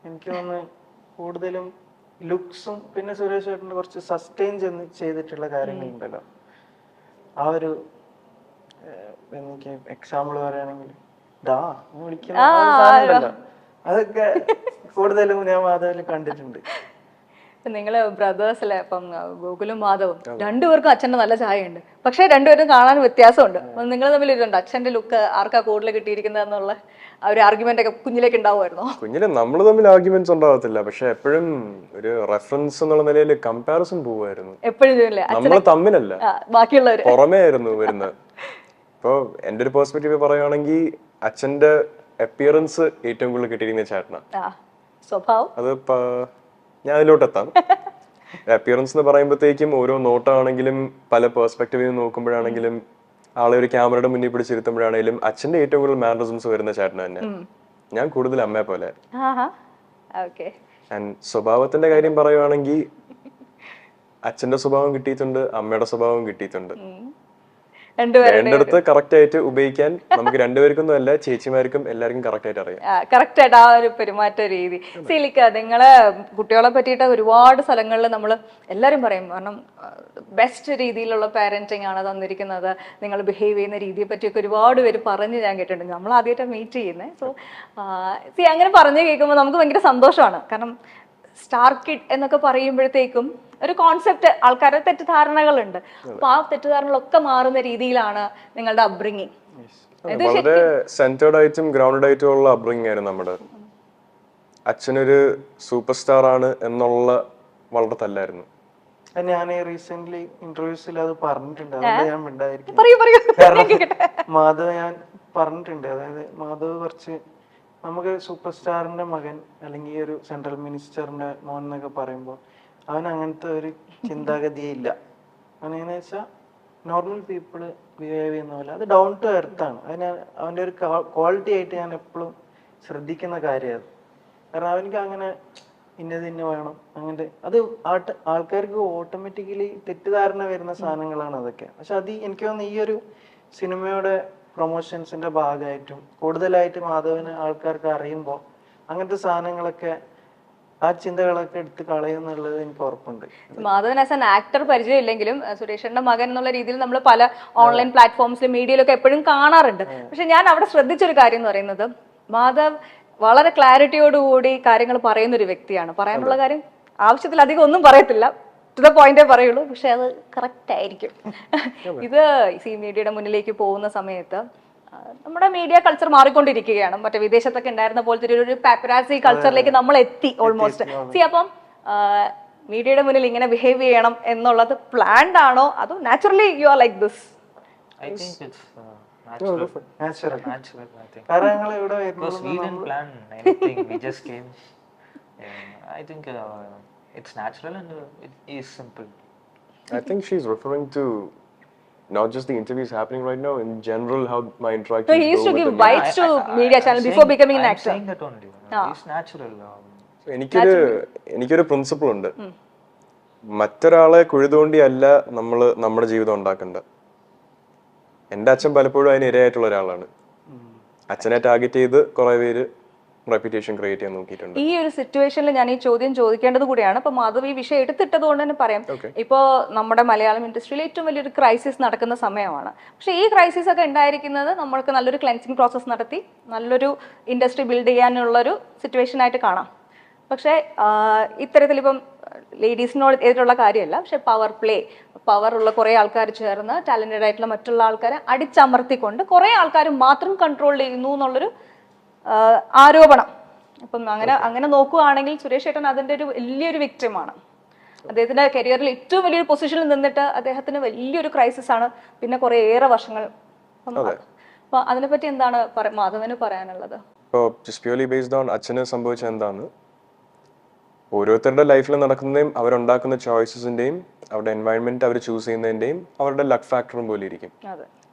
എനിക്ക് തോന്നുന്നു കൂടുതലും ലുക്സും പിന്നെ സുരേഷ് ചേട്ടൻ്റെ കുറച്ച് സസ്റ്റെയിൻ ചെയ്തിട്ടുള്ള കാര്യങ്ങളുണ്ടല്ലോ. ആ ഒരു എനിക്ക് എക്സാമ്പിൾ പറയുകയാണെങ്കിൽ ഡാ വിളിക്കുന്ന ആ ഒരു സാധനം ഉണ്ടല്ലോ, അതൊക്കെ കൂടുതലും ഞാൻ മാധവിൽ കണ്ടിട്ടുണ്ട്. നിങ്ങള് ബ്രദേഴ്സിലെ ഇപ്പം ഗോകുലും മാധവും രണ്ടുപേർക്കും അച്ഛന്റെ നല്ല ചായ ഉണ്ട്, പക്ഷെ രണ്ടുപേരും കാണാൻ വ്യത്യാസമുണ്ട്. നിങ്ങൾ തമ്മിൽ ഇതുണ്ട്, അച്ഛന്റെ ലുക്ക് ആർക്കാ കൂടുതൽ കിട്ടിയിരിക്കുന്നത് എന്നുള്ള ആ ഒരു ആർഗ്യുമെന്റ് ഒക്കെ കുഞ്ഞിലേക്ക് ഉണ്ടാവുമായിരുന്നോ? കുഞ്ഞിലെ നമ്മൾ തമ്മിൽ ആർഗ്യുമെന്റ്സ് ഉണ്ടാവത്തില്ല, പക്ഷെ എപ്പോഴും ഒരു റെഫറൻസ് എന്നുള്ള നിലയിൽ കമ്പാരിസൺ പോവായിരുന്നു. എപ്പോഴും നമ്മൾ തമ്മിലല്ല, ബാക്കിയുള്ളവര് പുറമേ ആയിരുന്നു വരുന്നത്. ഇപ്പൊ എന്റെ ഒരു പെർസ്പെക്റ്റീവ് പറയുകയാണെങ്കിൽ അച്ഛന്റെ അപ്പിയറൻസ് ഏറ്റവും കൂടുതൽ കിട്ടിയിരിക്കുന്ന ചേട്ടനാ. സ്വഭാവം അത് ഞാൻ അതിലോട്ട് എത്താം. അപ്പിയറൻസ് എന്ന് പറയുമ്പോഴത്തേക്കും ഓരോ നോട്ടാണെങ്കിലും പല പെർസ്പെക്റ്റീവിൽ നിന്ന് നോക്കുമ്പോഴാണെങ്കിലും ആളെ ഒരു ക്യാമറയുടെ മുന്നിൽ പിടിച്ചിരുത്തുമ്പോഴാണെങ്കിലും അച്ഛന്റെ ഏറ്റവും കൂടുതൽ മാനറിസംസ് വരുന്ന ചേട്ടൻ തന്നെ. ഞാൻ കൂടുതൽ അമ്മയെ പോലെ. സ്വഭാവത്തിന്റെ കാര്യം പറയുവാണെങ്കിൽ അച്ഛന്റെ സ്വഭാവം കിട്ടിയിട്ടുണ്ട്, അമ്മയുടെ സ്വഭാവം കിട്ടിയിട്ടുണ്ട്. രണ്ടിടത്ത് കറക്റ്റ് ആയിട്ട് ഉപയോഗിക്കാൻ നമുക്ക് രണ്ടുപേർക്കൊന്നും അല്ല, ചേച്ചിമാർക്കും എല്ലാവർക്കും കറക്റ്റ് ആയിട്ട് അറിയാം. കറക്റ്റ് ആയിട്ട് ആ ഒരു പെരുമാറ്റ രീതി. സിലിക്ക, നിങ്ങളെ കുട്ടികളെ പറ്റിയിട്ട് ഒരുപാട് സ്ഥലങ്ങളിൽ നമ്മൾ എല്ലാവരും പറയും, കാരണം ബെസ്റ്റ് രീതിയിലുള്ള പാരന്റിങ് ആണ് തന്നിരിക്കുന്നത്, നിങ്ങൾ ബിഹേവ് ചെയ്യുന്ന രീതിയെ പറ്റിയൊക്കെ ഒരുപാട് പേര് പറഞ്ഞ് ഞാൻ കേട്ടിട്ടുണ്ട്. നമ്മൾ ആദ്യമായിട്ട് മീറ്റ് ചെയ്യുന്നത്. സോ അങ്ങനെ പറഞ്ഞു കേൾക്കുമ്പോൾ നമുക്ക് ഭയങ്കര സന്തോഷമാണ്. കാരണം സ്റ്റാർ കിഡ് എന്നൊക്കെ പറയുമ്പോഴത്തേക്കും ഒരു കോൺസെപ്റ്റ്, ആൾക്കാരുടെ തെറ്റിദ്ധാരണകളുണ്ട്. അപ്പൊ ആ തെറ്റിദ്ധാരണകളൊക്കെ മാറുന്ന രീതിയിലാണ് നിങ്ങളുടെ അപ്ബ്രിങ്ങിങ്. വളരെ സെന്റേർഡ് ആയിട്ടും ഗ്രൗണ്ടഡ് ആയിട്ടും ഉള്ള അപ്ബ്രിങ്ങിങ് ആയിരുന്നു നമ്മുടെ. അച്ഛനൊരു സൂപ്പർ സ്റ്റാർ ആണ് എന്നുള്ള വളരെ തല്ലായിരുന്നു. ഞാൻ റീസെന്റ് ഇന്റർവ്യൂസിൽ അത് പറഞ്ഞിട്ടുണ്ട്, അതുകൊണ്ട് ഞാൻ മിണ്ടായിരിക്കും. മാധവ് ഞാൻ പറഞ്ഞിട്ടുണ്ട്, അതായത് മാധവ് കുറച്ച് നമുക്ക് സൂപ്പർ സ്റ്റാറിന്റെ മകൻ അല്ലെങ്കിൽ ഒരു സെൻട്രൽ മിനിസ്റ്ററിന്റെ മോൻ എന്നൊക്കെ പറയുമ്പോൾ അവൻ അങ്ങനത്തെ ഒരു ചിന്താഗതിയേ ഇല്ല. അവനെന്ന് വെച്ചാൽ നോർമൽ പീപ്പിള് ബിഹേവ് ചെയ്യുന്ന പോലെ, അത് ഡൗൺ ടു എർത്ത് ആണ്. അവൻ്റെ ഒരു ക്വാളിറ്റി ആയിട്ട് ഞാൻ എപ്പോഴും ശ്രദ്ധിക്കുന്ന കാര്യമാണ്. കാരണം അവനിക്ക് അങ്ങനെ ഇന്ന വേണം അങ്ങനത്തെ, അത് ആൾക്കാർക്ക് ഓട്ടോമാറ്റിക്കലി തെറ്റിദ്ധാരണ വരുന്ന സാധനങ്ങളാണ് അതൊക്കെ. പക്ഷെ അത് എനിക്ക് തോന്നുന്നു ഈ ഒരു സിനിമയുടെ പ്രൊമോഷൻസിന്റെ ഭാഗമായിട്ടും കൂടുതലായിട്ട് മാധവന് ആൾക്കാർക്ക് അറിയുമ്പോൾ അങ്ങനത്തെ സാധനങ്ങളൊക്കെ, ആ ചിന്തകളൊക്കെ എടുത്ത് കളയുന്നുള്ളത് എനിക്ക് ഉറപ്പുണ്ട്. മാധവൻ ആസ് ആൻ ആക്ടർ പരിചയമില്ലെങ്കിലും സുരേഷിന്റെ മകൻ എന്നുള്ള രീതിയിൽ നമ്മൾ പല ഓൺലൈൻ പ്ലാറ്റ്ഫോംസിലും മീഡിയയിലൊക്കെ എപ്പോഴും കാണാറുണ്ട്. പക്ഷെ ഞാൻ അവിടെ ശ്രദ്ധിച്ചൊരു കാര്യം എന്ന് പറയുന്നത്, മാധവ് വളരെ ക്ലാരിറ്റിയോടുകൂടി കാര്യങ്ങൾ പറയുന്ന ഒരു വ്യക്തിയാണ്. പറയാനുള്ള കാര്യം ആവശ്യത്തിലധികം ഒന്നും പറയത്തില്ല, ടു ദ പോയിന്റേ പറയുള്ളൂ, പക്ഷെ അത് കറക്റ്റ് ആയിരിക്കും. ഇത് സി മീഡിയയുടെ മുന്നിലേക്ക് പോകുന്ന സമയത്ത് നമ്മുടെ മീഡിയ കൾച്ചർ മാറിക്കൊണ്ടിരിക്കുകയാണ്. മറ്റേ വിദേശത്തൊക്കെ ഉണ്ടായിരുന്ന പോലത്തെ ഒരു പാപ്പരാസി കൾച്ചറിലേക്ക് നമ്മൾ എത്തി ഓൾമോസ്റ്റ്. സി അപ്പം മീഡിയയുടെ മുന്നിൽ ഇങ്ങനെ ബിഹേവ് ചെയ്യണം എന്നുള്ളത് പ്ലാൻഡ് ആണോ അതോ naturally you are like this? I think it's natural. Natural, I think. Because we didn't plan anything, we just came. I think it's natural and it is simple. I think she's referring to not just the interviews happening right now, in general how my interactions So he used go to with give the media. bites to media channel before becoming an actor. I'm saying that only. It's natural. എനിക്കൊരു principle ഉണ്ട്, മറ്റൊരാളെ കുഴിതോണ്ടി അല്ല നമ്മള് നമ്മുടെ ജീവിതം ഉണ്ടാക്കേണ്ടത്. എന്റെ അച്ഛൻ പലപ്പോഴും അതിന് ഇരയായിട്ടുള്ള ഒരാളാണ്. അച്ഛനെ ടാർഗറ്റ് ചെയ്ത് കുറെ പേര് റെപ്യൂട്ടേഷൻ ക്രിയേറ്റ് ചെയ്യാൻ നോക്കിയിട്ടുണ്ട്. ഈ ഒരു സിറ്റുവേഷനിൽ ഞാൻ ഈ ചോദ്യം ചോദിക്കേണ്ടത് കൂടിയാണ്. ഇപ്പൊ മാധവ് ഈ വിഷയം എടുത്തിട്ടത് കൊണ്ട് തന്നെ പറയാം, ഇപ്പോ നമ്മുടെ മലയാളം ഇൻഡസ്ട്രിയിൽ ഏറ്റവും വലിയൊരു ക്രൈസിസ് നടക്കുന്ന സമയമാണ്. പക്ഷെ ഈ ക്രൈസിസ് ഒക്കെ ഉണ്ടായിരിക്കുന്നത് നമ്മൾക്ക് നല്ലൊരു ക്ലെൻസിങ് പ്രോസസ് നടത്തി നല്ലൊരു ഇൻഡസ്ട്രി ബിൽഡ് ചെയ്യാനുള്ളൊരു സിറ്റുവേഷൻ ആയിട്ട് കാണാം. പക്ഷേ ഇത്തരത്തിൽ ഇപ്പം ലേഡീസിനോട് എതിരുള്ള കാര്യമല്ല, പക്ഷെ പവർ ഉള്ള കുറെ ആൾക്കാർ ചേർന്ന് ടാലന്റഡ് ആയിട്ടുള്ള മറ്റുള്ള ആൾക്കാരെ അടിച്ചമർത്തിക്കൊണ്ട് കുറെ ആൾക്കാർ മാത്രം കൺട്രോൾ ചെയ്യുന്നു എന്നുള്ളൊരു ആരോപണം. അപ്പം അങ്ങനെ നോക്കുകയാണെങ്കിൽ സുരേഷ് ഏട്ടൻ അതിന്റെ ഒരു വലിയൊരു വിക്ടിമാണ്. അദ്ദേഹത്തിന്റെ കരിയറിൽ ഏറ്റവും വലിയൊരു പൊസിഷനിൽ നിന്നിട്ട് അദ്ദേഹത്തിന് വലിയൊരു ക്രൈസിസ് ആണ് പിന്നെ കുറെ ഏറെ വർഷങ്ങൾ. അപ്പൊ അതിനെപ്പറ്റി എന്താണ് മാധവന് പറയാനുള്ളത്? അച്ഛന് സംഭവിച്ച എന്താണ്, ഓരോരുത്തരുടെ ലൈഫിൽ നടക്കുന്നതും അവരുണ്ടാക്കുന്ന ചോയ്സസിന്റെയും അവരുടെ എൻവയൺമെന്റ് അവർ ചൂസ് ചെയ്യുന്നതിന്റെയും അവരുടെ ലക്ക് ഫാക്ടറും പോലെ ഇരിക്കും.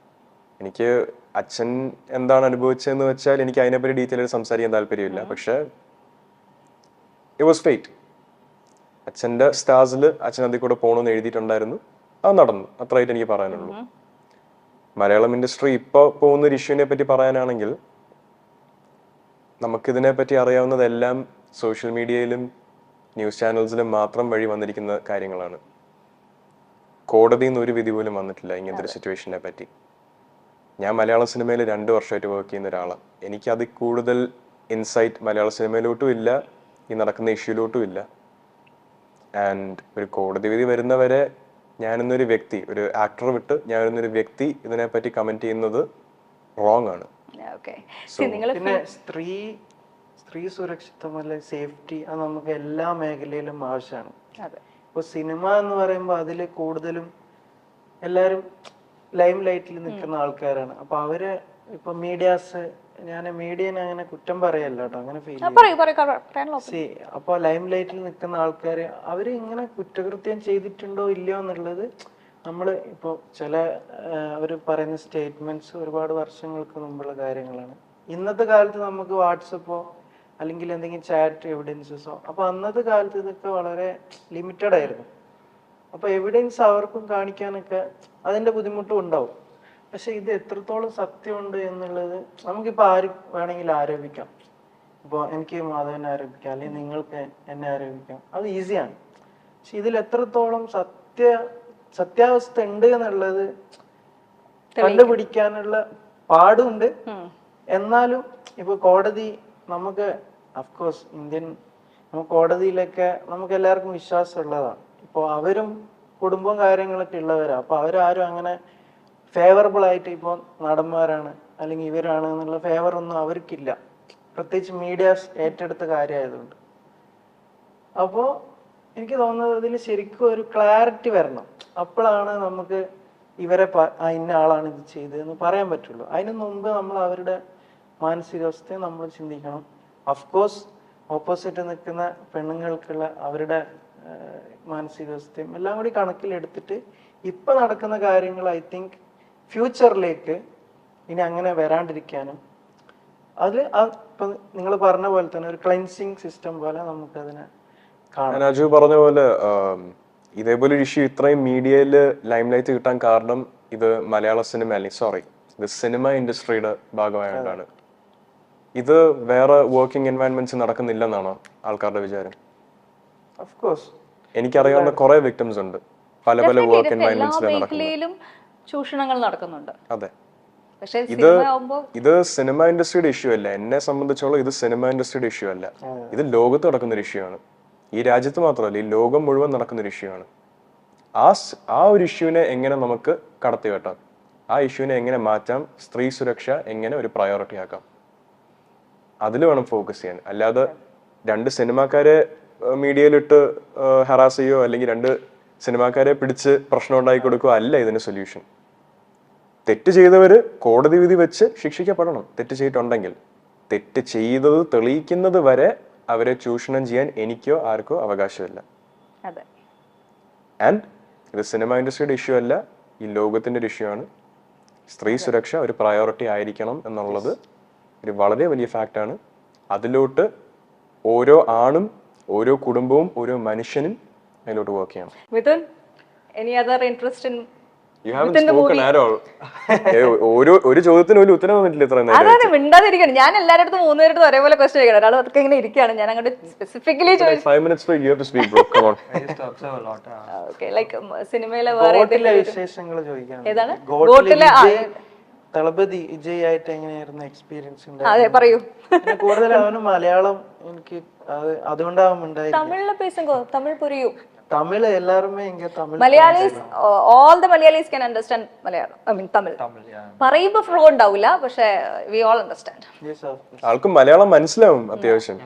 എനിക്ക് അച്ഛൻ എന്താണ് അനുഭവിച്ചതെന്ന് വെച്ചാൽ എനിക്ക് അതിനെപ്പറ്റി ഡീറ്റെയിൽ ആയിട്ട് സംസാരിക്കാൻ താല്പര്യമില്ല. പക്ഷെ ഇറ്റ് വാസ് ഫേറ്റ്. അച്ഛന്റെ സ്റ്റാർസിൽ അച്ഛൻ അതിൽ കൂടെ പോകണമെന്ന് എഴുതിയിട്ടുണ്ടായിരുന്നു, അത് നടന്നു. അത്രയായിട്ട് എനിക്ക് പറയാനുള്ളൂ. മലയാളം ഇൻഡസ്ട്രി ഇപ്പോൾ പോകുന്ന ഒരു ഇഷ്യൂവിനെ പറ്റി പറയാനാണെങ്കിൽ നമുക്കിതിനെ പറ്റി അറിയാവുന്നതെല്ലാം സോഷ്യൽ മീഡിയയിലും ന്യൂസ് ചാനൽസിലും മാത്രം വഴി വന്നിരിക്കുന്ന കാര്യങ്ങളാണ്. കോടതിയിൽ നിന്ന് ഒരു വിധി പോലും വന്നിട്ടില്ല ഇങ്ങനത്തെ ഒരു സിറ്റുവേഷനെ പറ്റി. ഞാൻ മലയാള സിനിമയിൽ 2 വർഷമായിട്ട് വർക്ക് ചെയ്യുന്ന ഒരാളാണ്. എനിക്ക് അതിൽ കൂടുതൽ ഇൻസൈറ്റ് മലയാള സിനിമയിലോട്ടും ഇല്ല, ഈ നടക്കുന്ന ഇഷ്യൂലോട്ടും ഇല്ല. ആൻഡ് ഒരു കോടതി വിധി വരുന്നവരെ ഞാനെന്നൊരു വ്യക്തി, ഒരു ആക്ടർ വിട്ട് ഞാനെന്നൊരു വ്യക്തി ഇതിനെപ്പറ്റി കമന്റ് ചെയ്യുന്നത് റോങ് ആണ്. പിന്നെ സ്ത്രീ സുരക്ഷിതം അല്ലെ സേഫ്റ്റി അത് നമുക്ക് എല്ലാ മേഖലയിലും ആവശ്യമാണ്. ഇപ്പൊ സിനിമ എന്ന് പറയുമ്പോൾ അതിൽ കൂടുതലും എല്ലാരും ലൈം ലൈറ്റിൽ നിൽക്കുന്ന ആൾക്കാരാണ്. അപ്പൊ അവര് ഇപ്പൊ മീഡിയാസ്, ഞാൻ മീഡിയനെ അങ്ങനെ കുറ്റം പറയല്ല കേട്ടോ, അങ്ങനെ ഫീൽ അപ്പൊ ലൈം ലൈറ്റിൽ നിൽക്കുന്ന ആൾക്കാര് അവര് ഇങ്ങനെ കുറ്റകൃത്യം ചെയ്തിട്ടുണ്ടോ ഇല്ലയോ എന്നുള്ളത് നമ്മള് ഇപ്പൊ ചില അവര് പറയുന്ന സ്റ്റേറ്റ്മെന്റ്സ് ഒരുപാട് വർഷങ്ങൾക്ക് മുമ്പുള്ള കാര്യങ്ങളാണ്. ഇന്നത്തെ കാലത്ത് നമുക്ക് വാട്സപ്പോ അല്ലെങ്കിൽ എന്തെങ്കിലും ചാറ്റ് എവിഡൻസസോ, അപ്പൊ അന്നത്തെ കാലത്ത് ഇതൊക്കെ വളരെ ലിമിറ്റഡ് ആയിരുന്നു. അപ്പൊ എവിഡൻസ് അവർക്കും കാണിക്കാനൊക്കെ അതിന്റെ ബുദ്ധിമുട്ടും ഉണ്ടാവും. പക്ഷെ ഇത് എത്രത്തോളം സത്യമുണ്ട് എന്നുള്ളത് നമുക്കിപ്പോൾ ആര് വേണമെങ്കിലും ആരോപിക്കാം. ഇപ്പോൾ എനിക്ക് മാധവനെ ആരോപിക്കാം, അല്ലെങ്കിൽ നിങ്ങൾക്ക് എന്നെ ആരോപിക്കാം, അത് ഈസിയാണ്. പക്ഷെ ഇതിൽ എത്രത്തോളം സത്യാവസ്ഥ ഉണ്ട് എന്നുള്ളത് കണ്ടുപിടിക്കാനുള്ള പാടുണ്ട്. എന്നാലും ഇപ്പൊ കോടതി നമുക്ക് അഫ്കോഴ്സ് കോടതിയിലൊക്കെ നമുക്ക് എല്ലാവർക്കും വിശ്വാസം ഉള്ളതാണ്. ഇപ്പോൾ അവരും കുടുംബവും കാര്യങ്ങളൊക്കെ ഉള്ളവരാ. അപ്പൊ അവരാരും അങ്ങനെ ഫേവറബിൾ ആയിട്ട് ഇപ്പോൾ നടന്മാരാണ് അല്ലെങ്കിൽ ഇവരാണ് എന്നുള്ള ഫേവർ ഒന്നും അവർക്കില്ല, പ്രത്യേകിച്ച് മീഡിയാസ് ഏറ്റെടുത്ത കാര്യമായതുകൊണ്ട്. അപ്പോൾ എനിക്ക് തോന്നുന്നത് ഇതിൽ ശരിക്കും ഒരു ക്ലാരിറ്റി വരണം. അപ്പോഴാണ് നമുക്ക് ഇവരെ ഇന്ന ആളാണ് ഇത് ചെയ്തതെന്ന് പറയാൻ പറ്റുള്ളൂ. അതിന് മുമ്പ് നമ്മൾ അവരുടെ മാനസികാവസ്ഥയെ നമ്മൾ ചിന്തിക്കണം. അഫ്കോഴ്സ് ഓപ്പോസിറ്റ് നിൽക്കുന്ന പെണ്ണുങ്ങൾക്കുള്ള അവരുടെ മാനസികാവസ്ഥയും എല്ലാം കൂടി കണക്കിലെടുത്തിട്ട് ഇപ്പൊ നടക്കുന്ന കാര്യങ്ങൾ ഐ തിങ്ക് ഫ്യൂച്ചറിലേക്ക് ഇനി അങ്ങനെ വരാണ്ടിരിക്കാനും അതിൽ ഇപ്പൊ നിങ്ങൾ പറഞ്ഞ പോലെ തന്നെ ഒരു ക്ലെൻസിങ് സിസ്റ്റം പോലെ നമുക്കതിനെ കാണാം. രാജു പറഞ്ഞ പോലെ ഇതേപോലെ ഒരു ഇഷ്യൂ ഇത്രയും മീഡിയയിൽ ലൈം ലൈറ്റ് കിട്ടാൻ കാരണം ഇത് മലയാള സിനിമ ഇത് സിനിമ ഇൻഡസ്ട്രിയുടെ ഭാഗമായതുകൊണ്ടാണ്. ഇത് വേറെ വർക്കിംഗ് എൻവയൺമെന്റ്സ് നടക്കുന്നില്ലെന്നാണോ ആൾക്കാരുടെ വിചാരം? ഓഫ്കോഴ്സ് എനിക്കറിയാവുന്ന കുറെ വിക്ടിംസ് ഉണ്ട് പല പല വർക്ക് എൻവയൺമെന്റ്സിലും ചൂഷണങ്ങൾ നടക്കുന്നുണ്ട്. അതെ, ഇത് സിനിമ ഇൻഡസ്ട്രിയുടെ ഇഷ്യൂ അല്ല. എന്നെ സംബന്ധിച്ചോളം ഇത് സിനിമ ഇൻഡസ്ട്രിയുടെ ഇഷ്യൂ അല്ല, ഇത് ലോകത്ത് നടക്കുന്ന ഒരു ഇഷ്യൂ ആണ്. ഈ രാജ്യത്ത് മാത്രമല്ല, ഈ ലോകം മുഴുവൻ നടക്കുന്ന ഒരു ഇഷ്യൂ ആണ്. ആ ഒരു ഇഷ്യൂവിനെ എങ്ങനെ നമുക്ക് കടത്തി വെട്ടാം, ആ ഇഷ്യൂവിനെ എങ്ങനെ മാറ്റാം, സ്ത്രീ സുരക്ഷ എങ്ങനെ ഒരു പ്രയോറിറ്റി ആക്കാം, അതിൽ വേണം ഫോക്കസ് ചെയ്യാൻ. അല്ലാതെ 2 സിനിമാക്കാരെ മീഡിയയിലിട്ട് ഹറാസ് ചെയ്യോ അല്ലെങ്കിൽ 2 സിനിമാക്കാരെ പിടിച്ച് പ്രശ്നം ഉണ്ടാക്കി കൊടുക്കുകയോ അല്ല ഇതിന് സൊല്യൂഷൻ. തെറ്റ് ചെയ്തവര് കോടതി വിധി വെച്ച് ശിക്ഷിക്കപ്പെടണം. തെറ്റ് ചെയ്തിട്ടുണ്ടെങ്കിൽ തെറ്റ് ചെയ്തത് തെളിയിക്കുന്നത് വരെ അവരെ ചൂഷണം ചെയ്യാൻ എനിക്കോ ആർക്കോ അവകാശമില്ല. ആൻഡ് ഇത് സിനിമ ഇൻഡസ്ട്രിയുടെ ഇഷ്യൂ അല്ല, ഈ ലോകത്തിന്റെ ഒരു ഇഷ്യൂ ആണ്. സ്ത്രീ സുരക്ഷ ഒരു പ്രയോറിറ്റി ആയിരിക്കണം എന്നുള്ളത് ഒരു വളരെ വലിയ ഫാക്റ്റാണ്. അതിലോട്ട് ഓരോ ആണും ഓരോ കുടുംബവും ഓരോ മനുഷ്യനും അതിലോട്ട് വർക്ക് ചെയ്യണം. Mithun, any other interest in You haven't spoken at all. ഒരു ചോദ്യത്തിന് പോലും ഉത്തരം വന്നിട്ടില്ല ഇത്ര നേരം. അതാണ് മിണ്ടാതിരിക്കണം. ഞാൻ എല്ലാവരുടെ അടുത്തും 3 പേരുടെ ഒരേപോലെ ക്വസ്റ്റ്യൻ ചോദിക്കണം. ഒരാൾ അതൊക്കെ ഇങ്ങനെ ഇരിക്കുകയാണ്. ഞാൻ അങ്ങോട്ട് specifically 5 minutes you have to speak, bro. Come on. I used to observe a lot. Okay, like സിനിമയിലെ വേറെ വിശേഷങ്ങൾ ചോദിക്കാം. ഏതാണ് ഗോട്ടിലെ തളപതി വിജയ് ആയിട്ട് എങ്ങനെയായിരുന്നു എക്സ്പീരിയൻസ്? അതെ, പറയൂ. കൂടുതൽ അവന് മലയാളം എനിക്ക് അതുകൊണ്ടാവും ഉണ്ടായി. തമിഴിലെ പേസുങ്കോ, തമിഴ് പുരിയും. തമിഴ് എല്ലാരുമേ ഇങ്ങ Tamil Malayalis, all the Malayalis can understand Malayalam. I mean Tamil. പറയുമ്പോ ഫ്ലോ ഉണ്ടാവില്ല, പക്ഷേ we all understand. ആൾക്കും മലയാളം മനസ്സിലാവും അത്യാവശ്യം.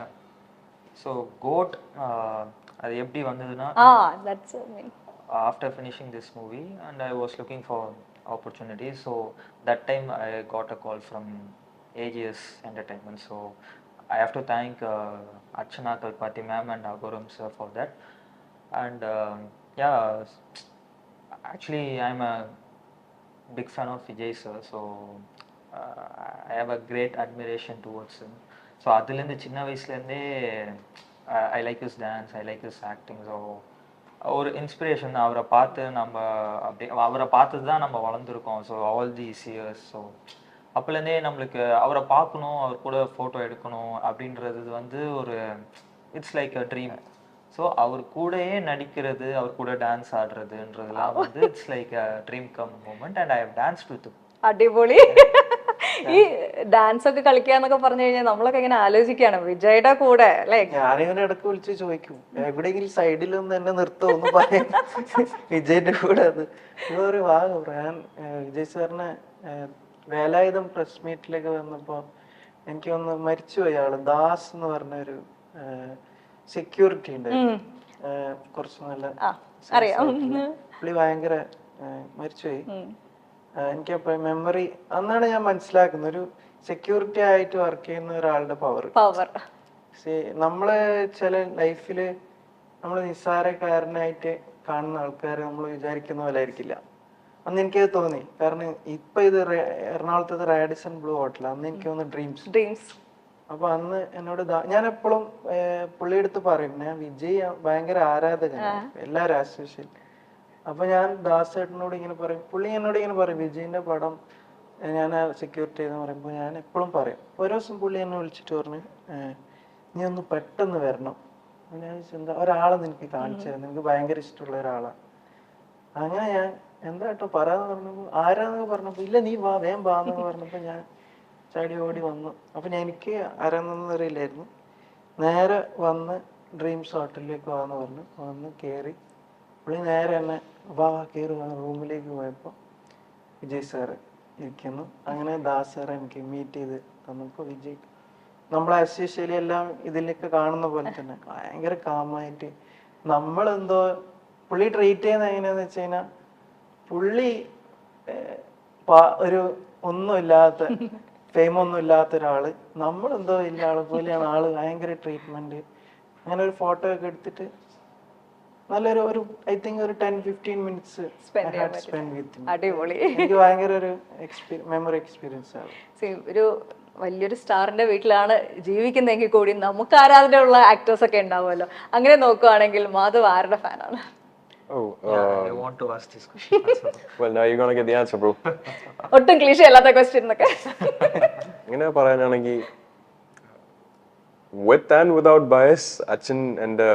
So goat അത് எப்படி വന്നதுனா that's I mean after finishing this movie and I was looking for opportunities, so that time I got a call from AGS Entertainment, so I have to thank Archana Kalpati ma'am and Agoram sir for that. And yeah, actually I'm a big fan of Vijay sir, so I have a great admiration towards him. So adilende chinna vayasile I like his dance, I like his acting, so ஒரு inspiration. அவரை பார்த்து நம்ம அப்படி அவரை பார்த்து தான் நம்ம வளர்ந்துருக்கோம். So all these years, so அப்போலேருந்தே நம்மளுக்கு அவரை பார்க்கணும், அவர் கூட ஃபோட்டோ எடுக்கணும் அப்படின்றது வந்து ஒரு it's like a dream. So அவர் கூடயே நடிக்கிறது, அவர் கூட டான்ஸ் ஆடுறதுன்றதுலாம் வந்து it's like a dream come moment and I have danced with him. അടിപൊളി. ഈ ഡാൻസ് ഒക്കെ കളിക്കാന്നൊക്കെ പറഞ്ഞു കഴിഞ്ഞാൽ നമ്മളൊക്കെ ഇങ്ങനെ ആലോചിക്കാണ് വിജയുടെ കൂടെ അല്ലെ. ഞാനിങ്ങനെ ഇടക്ക് വിളിച്ച് ചോദിക്കും എവിടെയെങ്കിലും സൈഡിലൊന്നും എന്നെ നിർത്തുമെന്ന് പറയാൻ വിജയന്റെ കൂടെ. അത് ഒരു ഭാഗം ഞാൻ വിജയ് സാറിനെ വേലായുധം പ്രസ് മീറ്റിലേക്ക് വന്നപ്പോ എനിക്ക് ഒന്ന് മരിച്ചുപോയി ആള്. ദാസ് എന്ന് പറഞ്ഞ ഒരു സെക്യൂരിറ്റി ഉണ്ടായിരുന്നു, കുറച്ച് നല്ല പുള്ളി ഭയങ്കര മരിച്ചുപോയി. എനിക്കപ്പോ മെമ്മറി അന്നാണ് ഞാൻ മനസ്സിലാക്കുന്നത് ഒരു സെക്യൂരിറ്റി ആയിട്ട് വർക്ക് ചെയ്യുന്ന ഒരാളുടെ പവർ. നമ്മള് ചില ലൈഫില് നമ്മള് നിസ്സാരക്കാരനായിട്ട് കാണുന്ന ആൾക്കാരെ നമ്മൾ വിചാരിക്കുന്ന പോലെ ആയിരിക്കില്ല. അന്ന് എനിക്കത് തോന്നി. കാരണം ഇപ്പൊ ഇത് എറണാകുളത്തെ റാഡിസൺ ബ്ലൂ ഹോട്ടൽ, അന്ന് എനിക്ക് തോന്നുന്നു ഡ്രീംസ്. അപ്പൊ അന്ന് എന്നോട് ഞാൻ എപ്പോഴും പുള്ളിയുടെ അടുത്ത് പറയും ഞാൻ വിജയ് ഭയങ്കര ആരാധകനാണ്, എല്ലാവരും ആസ്വദിച്ചു. അപ്പൊ ഞാൻ ദാസേട്ടനോട് ഇങ്ങനെ പറയും, പുള്ളി എന്നോട് ഇങ്ങനെ പറയും വിജയിന്റെ പടം ഞാൻ സെക്യൂരിറ്റി എന്ന് പറയുമ്പോൾ ഞാൻ എപ്പോഴും പറയും. ഒരു ദിവസം പുള്ളി എന്നെ വിളിച്ചിട്ട് പറഞ്ഞു നീ ഒന്ന് പെട്ടെന്ന് വരണം. ഞാൻ എന്താ ഒരാളെ നിനക്ക് കാണിച്ചു തരാം, നിനക്ക് ഭയങ്കര ഇഷ്ടമുള്ള ഒരാളാണ്. അങ്ങനെ ഞാൻ എന്താ കേട്ടോ പറയാന്ന് പറഞ്ഞപ്പോ ആരാന്നൊക്കെ പറഞ്ഞപ്പോ ഇല്ല നീ വാ വേഗം വാന്നൊക്കെ പറഞ്ഞപ്പോ ഞാൻ ചാടി ഓടി വന്നു. അപ്പൊ എനിക്ക് ആരാന്നൊന്നും അറിയില്ലായിരുന്നു. നേരെ വന്ന് ഡ്രീംസ് ഹോട്ടലിലേക്ക് വാന്ന് പറഞ്ഞു. വന്ന് കയറി പുള്ളി നേരെ എന്നെ വാ കയറി വന്ന് റൂമിലേക്ക് പോയപ്പോൾ വിജയ് സാറ് ഇരിക്കുന്നു. അങ്ങനെ ദാസ് സാറ് എനിക്ക് മീറ്റ് ചെയ്ത് തന്നപ്പോൾ വിജയ് നമ്മളെ അശ്വശൈലി എല്ലാം ഇതിലേക്ക് കാണുന്ന പോലെ തന്നെ ഭയങ്കര കാമായിട്ട് നമ്മളെന്തോ പുള്ളി ട്രീറ്റ് ചെയ്യുന്നത് എങ്ങനെയാന്ന് വെച്ച് കഴിഞ്ഞാൽ പുള്ളി ഒരു ഒന്നുമില്ലാത്ത ഫെയിമൊന്നും ഇല്ലാത്ത ഒരാള് നമ്മളെന്തോ ഇല്ല ആളെ പോലെയാണ് ആള്. ഭയങ്കര ട്രീറ്റ്മെന്റ്. അങ്ങനെ ഒരു ഫോട്ടോ ഒക്കെ എടുത്തിട്ട് നല്ലൊരു ഒരു ഐ തിങ്ക് ഒരു 10-15 മിനിറ്റ്സ് സ്പെൻഡ് വിത്ത്. അടിപൊളി. എനിക്ക് ഭയങ്കര ഒരു മെമ്മറി എക്സ്പീരിയൻസ് ആണ്. ഒരു വലിയൊരു സ്റ്റാറിന്റെ വീട്ടിലാണ് ജീവിക്കുന്നതെങ്കിൽ കൂടി നമുക്ക് ആരാധനയുള്ള ആക്ടേഴ്സ് ഒക്കെ ഉണ്ടാവുമല്ലോ. അങ്ങനെ നോക്കുവാണെങ്കിൽ മാധവ് ആരുടെ ഫാനാണ്? I want to ask this question. Well, now you're gonna get the answer, bro. ഒട്ടും ക്ലീഷേ അല്ലാത്ത ക്വസ്റ്റ്യൻ ഒക്കെ ഇങ്ങനെ പറയാനാണെങ്കിൽ with and without bias അച്ഛൻ എൻ്റെ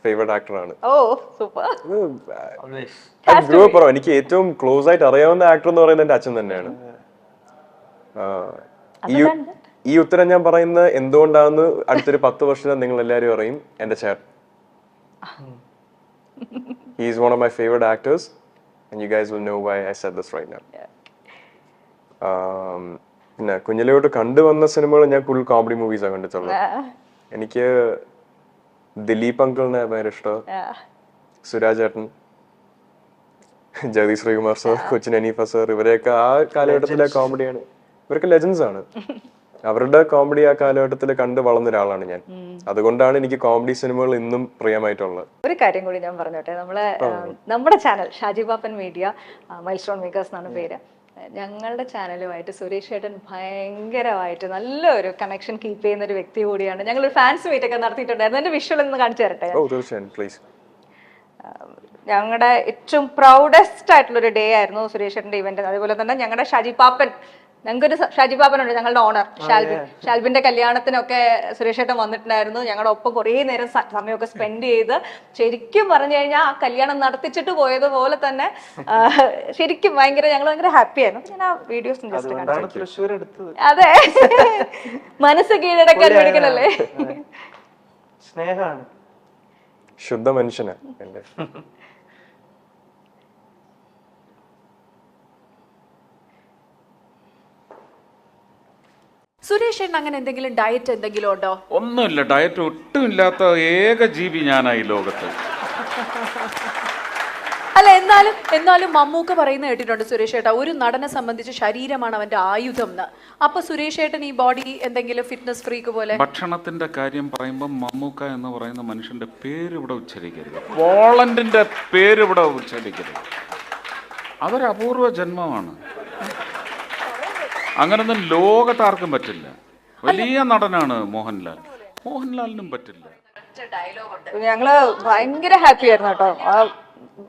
ഫേവറേറ്റ് ആക്ടറാണ്. ഓ സൂപ്പർ. Always. എനിക്ക് ഏറ്റവും ക്ലോസ് ആയിട്ട് അറിയാവുന്ന ആക്ടർ എന്ന് പറയുന്നത് എൻ്റെ അച്ഛൻ തന്നെയാണ്. ഈ ഉത്തരം ഞാൻ പറയുന്നത് എന്തുകൊണ്ടാണെന്ന് അടുത്തൊരു 10 വർഷം നിങ്ങൾ എല്ലാവരും അറിയും. എൻ്റെ ചേട്ടൻ, he is one of my favorite actors and you guys will know why I said this right now. പിന്നെ കുഞ്ഞിലോട്ട് കണ്ടുവന്ന സിനിമകൾ ഞാൻ ഫുൾ കോമഡി മൂവീസാണ് കണ്ടിട്ടുള്ളത്. എനിക്ക് ദിലീപ് അങ്കിളിനെ ഭയങ്കര ഇഷ്ടം, സുരാജ് ചേട്ടൻ, ജഗദീഷ് ശ്രീകുമാർ സാർ, കൊച്ചിൻ അനീഫ സാർ, ഇവരെയൊക്കെ ആ കാലഘട്ടത്തിലെ കോമഡിയാണ്. ഇവരൊക്കെ ലെജൻസ് ആണ്. അവരുടെ കോമഡി ആ കാലഘട്ടത്തിൽ കണ്ട് വളർന്ന ഒരാളാണ് ഞാൻ. അതുകൊണ്ടാണ് എനിക്ക് കോമഡി സിനിമകൾ ഇന്നും പ്രിയമായിട്ടുള്ളത്. ഒരു കാര്യം കൂടി ഞാൻ പറഞ്ഞോട്ടെ, നമ്മുടെ ചാനൽ ഷാജി പാപ്പൻ മീഡിയ മൈൽസ്റ്റോൺ മേക്കേഴ്സ് എന്നാണ് പേര്. ഞങ്ങളുടെ ചാനലുമായിട്ട് സുരേഷ് ചേട്ടൻ ഭയങ്കരമായിട്ട് നല്ലൊരു കണക്ഷൻ കീപ്പ് ചെയ്യുന്ന ഒരു വ്യക്തി കൂടിയാണ്. ഞങ്ങളൊരു ഫാൻസ് മീറ്റ് ഒക്കെ നടത്തിയിട്ടുണ്ടായിരുന്നു. എന്റെ വിഷ്വൽ ഒന്ന് കാണിച്ചു തരട്ടെ. ഞങ്ങളുടെ ഏറ്റവും പ്രൗഡസ്റ്റ് ആയിട്ടുള്ളൊരു ഡേ ആയിരുന്നു സുരേഷ് ചേട്ടന്റെ ഇവന്റ്. അതുപോലെ തന്നെ ഞങ്ങളുടെ ഷാജി പാപ്പൻ, ഞങ്ങൾക്കൊരു ഷാജി പാപ്പനുണ്ട്, ഞങ്ങളുടെ ഓണർ ഷാൽബിന്റെ കല്യാണത്തിനൊക്കെ സുരേഷ് ചേട്ടൻ വന്നിട്ടുണ്ടായിരുന്നു. ഞങ്ങളുടെ ഒപ്പം കുറേ നേരം സമയമൊക്കെ സ്പെൻഡ് ചെയ്ത് ശരിക്കും പറഞ്ഞു കഴിഞ്ഞാൽ ആ കല്യാണം നടത്തിച്ചിട്ട് പോയതുപോലെ തന്നെ ശരിക്കും ഞങ്ങൾ ഭയങ്കര ഹാപ്പി ആയിരുന്നു. ഞാൻ ആ വീഡിയോസ് ജസ്റ്റ് കണ്ടു. അതെ, മനസ്സ് കീഴടക്കാൻ പഠിക്കണല്ലേ. സ്നേഹമാണ്, ശുദ്ധ മനുഷ്യനാ എന്റെ. സുരേഷ് ചേട്ടൻ അങ്ങനെ എന്തെങ്കിലും ഡയറ്റ് എന്തെങ്കിലും ഉണ്ടോ? ഒന്നുമില്ല, ഡയറ്റ് ഒട്ടും ഇല്ലാത്ത ഏക ജീവി ഞാനായി ലോകത്ത്. അല്ല, എന്നാലും മമ്മൂക്ക പറയുന്ന കേട്ടിട്ടുണ്ട് സുരേഷ് ചേട്ടാ, ഒരു നടനെ സംബന്ധിച്ച് ശരീരമാണ് അവന്റെ ആയുധം എന്ന്. അപ്പൊ സുരേഷ് ചേട്ടൻ ഈ ബോഡി എന്തെങ്കിലും ഫിറ്റ്നസ് ഫ്രീക്ക് പോലെ? ഭക്ഷണത്തിന്റെ കാര്യം പറയുമ്പോൾ മമ്മൂക്ക എന്ന് പറയുന്ന മനുഷ്യന്റെ പേര് ഇവിടെ ഉച്ചരിക്കരുത്, പോളണ്ടിന്റെ പേര് ഇവിടെ ഉച്ചരിക്കരുത്. അതൊരു അപൂർവ ജന്മമാണ്. അങ്ങനൊന്നും ലോകത്താർക്കും പറ്റില്ല. വലിയ നടനാണ് മോഹൻലാൽ, മോഹൻലാലിനും പറ്റില്ല. ഞങ്ങള് ഭയങ്കര ഹാപ്പി ആയിരുന്നു കേട്ടോ.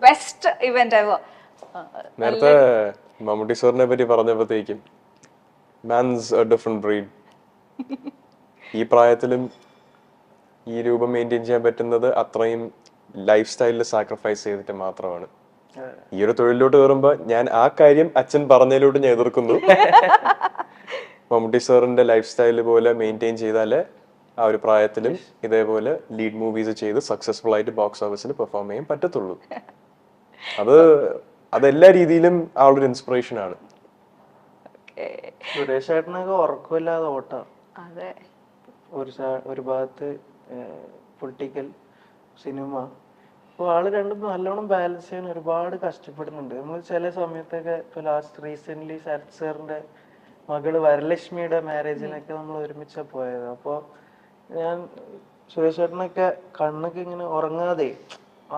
Best event ever. നേരത്തെ മമ്മൂട്ടി സാറിനെ പറ്റി പറഞ്ഞപ്പോഴത്തേക്കും മാൻസ് എ ഡിഫറെന്റ് ബ്രീഡ്. ഈ പ്രായത്തിലും ഈ രൂപം മെയിൻറ്റെയിൻ ചെയ്യാൻ പറ്റുന്നത് അത്രയും ലൈഫ് സ്റ്റൈലിൽ സാക്രിഫൈസ് ചെയ്തിട്ട് മാത്രമാണ്. ഈ ഒരു തൊഴിലിലോട്ട് കയറുമ്പോൾ ഞാൻ ആ കാര്യം അച്ഛൻ പറഞ്ഞതിലോട്ട് ഞാൻ എതിർക്കുന്നു. മമ്മൂട്ടി സാറിന്റെ ലൈഫ് സ്റ്റൈൽ പോലെ മെയിൻറ്റെയിൻ ചെയ്താലേ ആ ഒരു പ്രായത്തിലും ഇതേപോലെ ലീഡ് മൂവീസ് ചെയ്ത് സക്സസ്ഫുൾ ആയിട്ട് ബോക്സ് ഓഫീസിൽ പെർഫോം ചെയ്യാൻ പറ്റത്തുള്ളൂ. അതെല്ലാ രീതിയിലും ആ ഒരു ഇൻസ്പിറേഷൻ ആണ്. സുരേഷ് ചേട്ടനൊക്കെ ഉറക്കമില്ലാതെ ഓട്ടം. അതെ, ഒരു ഭാഗത്ത് പൊളിറ്റിക്കൽ സിനിമ, അപ്പോൾ ആള് രണ്ടും നല്ലോണം ബാലൻസ് ചെയ്യാൻ ഒരുപാട് കഷ്ടപ്പെടുന്നുണ്ട്. നമ്മൾ ചില സമയത്തൊക്കെ ഇപ്പൊ ലാസ്റ്റ് റീസെന്റ് ശരത് സാറിന്റെ മകള് വരലക്ഷ്മിയുടെ മാരേജിനൊക്കെ നമ്മൾ ഒരുമിച്ചാ പോയത്. അപ്പോൾ ഞാൻ സുരേഷ് ചേട്ടനൊക്കെ കണ്ണൊക്കെ ഇങ്ങനെ ഉറങ്ങാതെ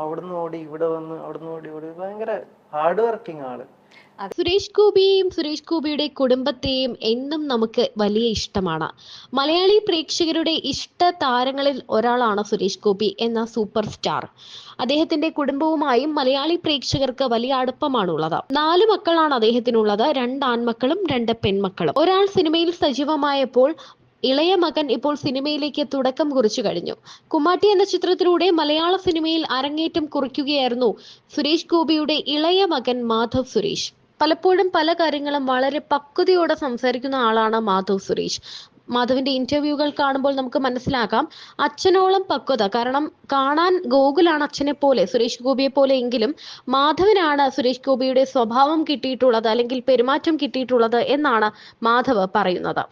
അവിടുന്ന് ഓടി ഇവിടെ വന്ന് അവിടുന്ന് ഓടി ഭയങ്കര ഹാർഡ് വർക്കിംഗ് ആള്. സുരേഷ് ഗോപിയെയും സുരേഷ് ഗോപിയുടെ കുടുംബത്തെയും എന്നും നമുക്ക് വലിയ ഇഷ്ടമാണ്. മലയാളി പ്രേക്ഷകരുടെ ഇഷ്ട താരങ്ങളിൽ ഒരാളാണ് സുരേഷ് ഗോപി എന്ന സൂപ്പർ സ്റ്റാർ. അദ്ദേഹത്തിന്റെ കുടുംബവുമായും മലയാളി പ്രേക്ഷകർക്ക് വലിയ അടുപ്പമാണുള്ളത്. 4 മക്കളാണ് അദ്ദേഹത്തിനുള്ളത്. 2 ആൺമക്കളും 2 പെൺമക്കളും. ഒരാൾ സിനിമയിൽ സജീവമായപ്പോൾ ഇളയ മകൻ ഇപ്പോൾ സിനിമയിലേക്ക് തുടക്കം കുറിച്ചു കഴിഞ്ഞു. കുമ്മാട്ടി എന്ന ചിത്രത്തിലൂടെ മലയാള സിനിമയിൽ അരങ്ങേറ്റം കുറിക്കുകയായിരുന്നു സുരേഷ് ഗോപിയുടെ ഇളയ മകൻ മാധവ് സുരേഷ്. പലപ്പോഴും പല കാര്യങ്ങളും വളരെ പക്വതയോടെ സംസാരിക്കുന്ന ആളാണ് മാധവ് സുരേഷ്. മാധവിന്റെ ഇന്റർവ്യൂകൾ കാണുമ്പോൾ നമുക്ക് മനസ്സിലാക്കാം അച്ഛനോളം പക്വത. കാരണം കാണാൻ ഗോകുലാണ് അച്ഛനെ പോലെ, സുരേഷ് ഗോപിയെ പോലെ എങ്കിലും മാധവനാണ് സുരേഷ് ഗോപിയുടെ സ്വഭാവം കിട്ടിയിട്ടുള്ളത്, അല്ലെങ്കിൽ പെരുമാറ്റം കിട്ടിയിട്ടുള്ളത് എന്നാണ് മാധവ് പറയുന്നത്.